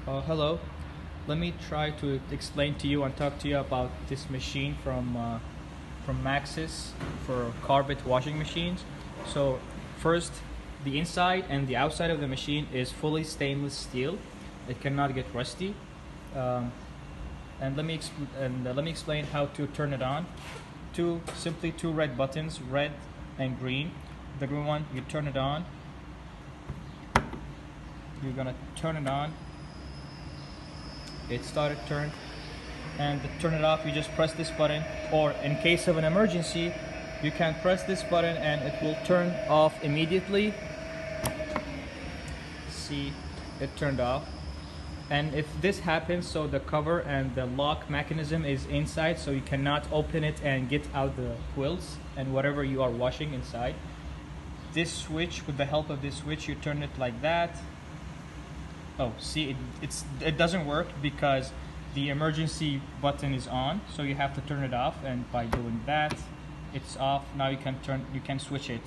Hello. Let me try to explain to you and talk to you about this machine from Maxis for carpet washing machines. So first, the inside and the outside of the machine is fully stainless steel. It cannot get rusty. And let me explain how to turn it on. Simply two red buttons, red and green. The green one, you turn it on. You're gonna turn it on. It started turned, and to turn it off you just press this button, or in case of an emergency you can press this button and it will turn off immediately. See, it turned off. And if this happens, so the cover and the lock mechanism is inside, so you cannot open it and get out the quilts and whatever you are washing inside. This switch, with the help of this switch, you turn it like that. Oh, see, it doesn't work because the emergency button is on, so you have to turn it off, and by doing that it's off. Now you can switch it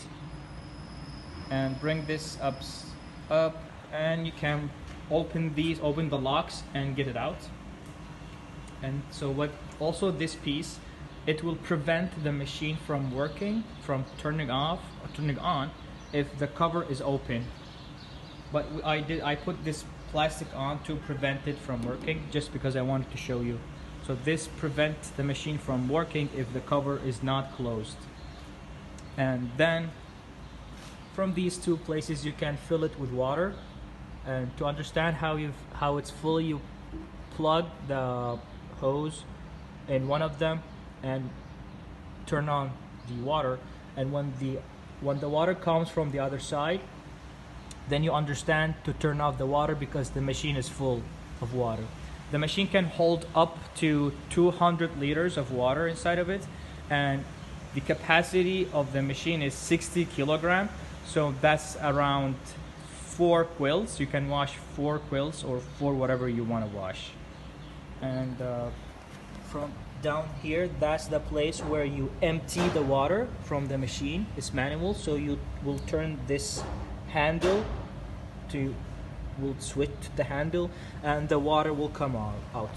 and bring this up, and you can open the locks and get it out. And so also this piece, it will prevent the machine from turning off or turning on if the cover is open. But I put this plastic on to prevent it from working, just because I wanted to show you. So this prevents the machine from working if the cover is not closed. And then from these two places you can fill it with water. And to understand how it's full, you plug the hose in one of them and turn on the water. And when the water comes from the other side, then you understand to turn off the water, because the machine is full of water. The machine can hold up to 200 liters of water inside of it, and the capacity of the machine is 60 kilograms. So that's around 4 quilts. You can wash 4 quilts or 4 whatever you want to wash. And from down here, that's the place where you empty the water from the machine. It's manual, so you will turn this handle will switch the handle and the water will come out.